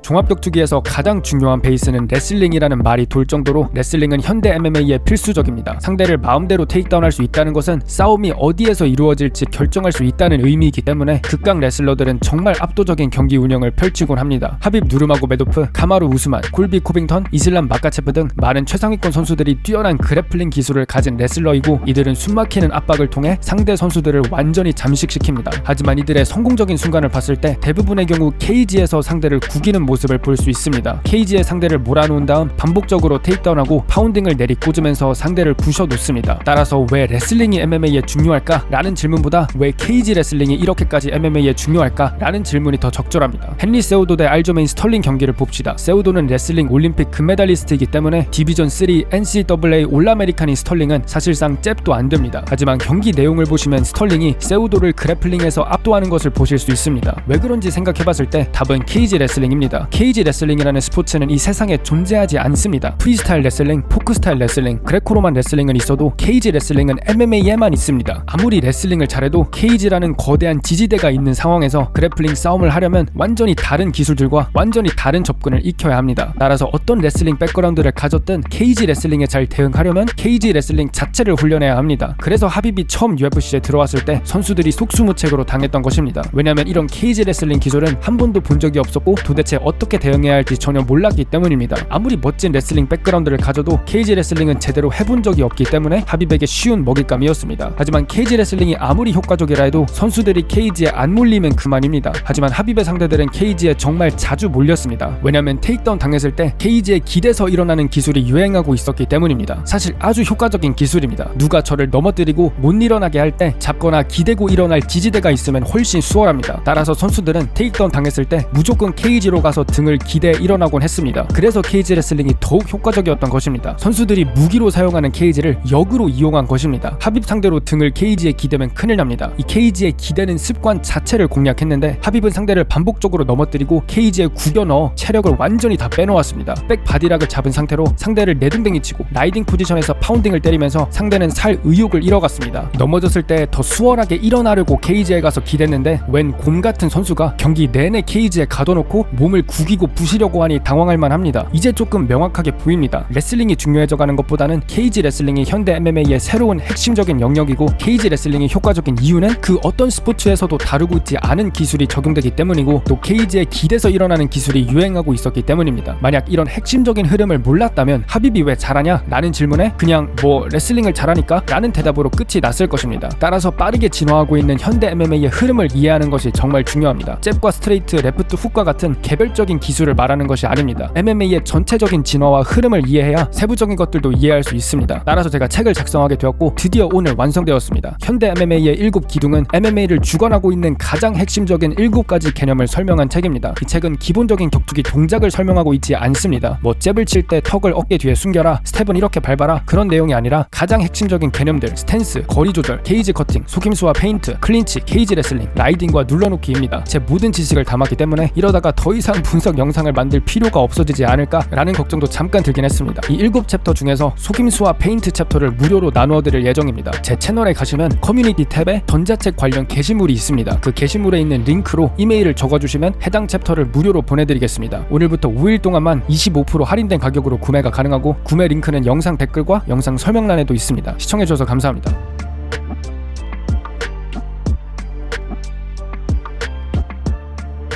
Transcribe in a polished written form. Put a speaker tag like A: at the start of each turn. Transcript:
A: 종합격투기에서 가장 중요한 베이스는 레슬링이라는 말이 돌 정도로 레슬링은 현대 MMA에 필수적입니다. 상대를 마음대로 테이크다운할 수 있다는 것은 싸움이 어디에서 이루어질지 결정할 수 있다는 의미이기 때문에 극강 레슬러들은 정말 압도적인 경기 운영을 펼치곤 합니다. 하빕 누르마고메도프, 카마루 우스만, 콜비 코빙턴, 이슬람 마카체프 등 많은 최상위권 선수들이 뛰어난 그래플링 기술을 가진 레슬러이고 이들은 숨막히는 압박을 통해 상대 선수들을 완전히 잠식시킵니다. 하지만 이들의 성공적인 순간을 봤을 때 대부분의 경우 케이지에서 상대를 구기는 모습을 볼 수 있습니다. 케이지에 상대를 몰아놓은 다음 반복적으로 테이크다운하고 파운딩을 내리꽂으면서 상대를 부셔놓습니다. 따라서 왜 레슬링이 MMA에 중요할까? 라는 질문보다 왜 케이지 레슬링이 이렇게까지 MMA에 중요할까? 라는 질문이 더 적절합니다. 헨리 세우도 대 알저메인 스털링 경기를 봅시다. 세우도는 레슬링 올림픽 금메달리스트이기 때문에 디비전 3 NCAA 올아메리칸인 스털링은 사실상 잽도 안 됩니다. 하지만 경기 내용을 보시면 스털링이 세우도를 그래플링에서 압도하는 것을 보실 수 있습니다. 왜 그런지 생각해봤을 때 답은 케이지 레슬링입니다. 케이지 레슬링이라는 스포츠는 이 세상에 존재하지 않습니다. 프리스타일 레슬링, 포크스타일 레슬링, 그레코로만 레슬링은 있어도 케이지 레슬링은 MMA에만 있습니다. 아무리 레슬링을 잘해도 케이지라는 거대한 지지대가 있는 상황에서 그래플링 싸움을 하려면 완전히 다른 기술들과 완전히 다른 접근을 익혀야 합니다. 따라서 어떤 레슬링 백그라운드를 가졌든 케이지 레슬링에 잘 대응하려면 케이지 레슬링 자체를 훈련해야 합니다. 그래서 하빕이 처음 UFC에 들어왔을 때 선수들이 속수무책으로 당했던 것입니다. 왜냐하면 이런 케이지 레슬링 기술은 한 번도 본 적이 없었고 도대체 어떻게 대응해야 할지 전혀 몰랐기 때문입니다. 아무리 멋진 레슬링 백그라운드를 가져도 케이지 레슬링은 제대로 해본 적이 없기 때문에 하빕에게 쉬운 먹잇감이었습니다. 하지만 케이지 레슬링이 아무리 효과적이라 해도 선수들이 케이지에 안 몰리면 그만입니다. 하지만 하빕의 상대들은 케이지에 정말 자주 몰렸습니다. 왜냐하면 테이크다운 당했을 때 케이지에 기대서 일어나는 기술이 유행하고 있었기 때문입니다. 사실 아주 효과적인 기술입니다. 누가 저를 넘어뜨리고 못 일어나게 할 때 잡거나 기대고 일어날 지지대가 있으면 훨씬 수월합니다. 따라서 선수들은 테이크다운 당했을 때 무조건 케이지로 가서 등을 기대에 일어나곤 했습니다. 그래서 케이지 레슬링이 더욱 효과적이었던 것입니다. 선수들이 무기로 사용하는 케이지를 역으로 이용한 것입니다. 하빕 상대로 등을 케이지에 기대면 큰일 납니다. 이 케이지에 기대는 습관 자체를 공략했는데 하빕은 상대를 반복적으로 넘어뜨리고 케이지에 구겨 넣어 체력을 완전히 다 빼놓았습니다. 백 바디락을 잡은 상태로 상대를 내등댕이 치고 라이딩 포지션에서 파운딩을 때리면서 상대는 살 의욕을 잃어갔습니다. 넘어졌을 때 더 수월하게 일어나려고 케이지에 가서 기댔는데 웬 곰 같은 선수가 경기 내내 케이지에 가둬놓고 몸을 구기고 부시려고 하니 당황할 만합니다. 이제 조금 명확하게 보입니다. 레슬링이 중요해져가는 것보다는 케이지 레슬링이 현대 MMA의 새로운 핵심적인 영역이고 케이지 레슬링이 효과적인 이유는 그 어떤 스포츠에서도 다루고 있지 않은 기술이 적용되기 때문이고 또 케이지에 기대서 일어나는 기술이 유행하고 있었기 때문입니다. 만약 이런 핵심적인 흐름을 몰랐다면 하빕이 왜 잘하냐? 라는 질문에 그냥 뭐 레슬링을 잘하니까? 라는 대답으로 끝이 났을 것입니다. 따라서 빠르게 진화하고 있는 현대 MMA의 흐름을 이해하는 것이 정말 중요합니다. 잽과 스트레이트, 레프트 훅과 같은 개별적인 기술을 말하는 것이 아닙니다. MMA의 전체적인 진화와 흐름을 이해해야 세부적인 것들도 이해할 수 있습니다. 따라서 제가 책을 작성하게 되었고 드디어 오늘 완성되었습니다. 현대 MMA의 7기둥은 MMA를 주관하고 있는 가장 핵심적인 7가지 개념을 설명한 책입니다. 이 책은 기본적인 격투기 동작을 설명하고 있지 않습니다. 뭐 잽을 칠 때 턱을 어깨 뒤에 숨겨라, 스텝은 이렇게 밟아라, 그런 내용이 아니라 가장 핵심적인 개념들, 스탠스, 거리 조절, 게이지 커팅, 속임수와 페인트, 클린치, 케이지 레슬링, 라이딩과 눌러놓기입니다. 제 모든 지식을 담았기 때문에 이러다가 더 이상 분석 영상을 만들 필요가 없어지지 않을까라는 걱정도 잠깐 들긴 했습니다. 이 7챕터 중에서 속임수와 페인트 챕터를 무료로 나누어 드릴 예정입니다. 제 채널에 가시면 커뮤니티 탭에 전자책 관련 게시물이 있습니다. 그 게시물에 있는 링크로 이메일을 적어주시면 해당 챕터를 무료로 보내드리겠습니다. 오늘부터 5일 동안만 25% 할인된 가격으로 구매가 가능하고 구매 링크는 영상 댓글과 영상 설명란에도 있습니다. 시청해주셔서 감사합니다.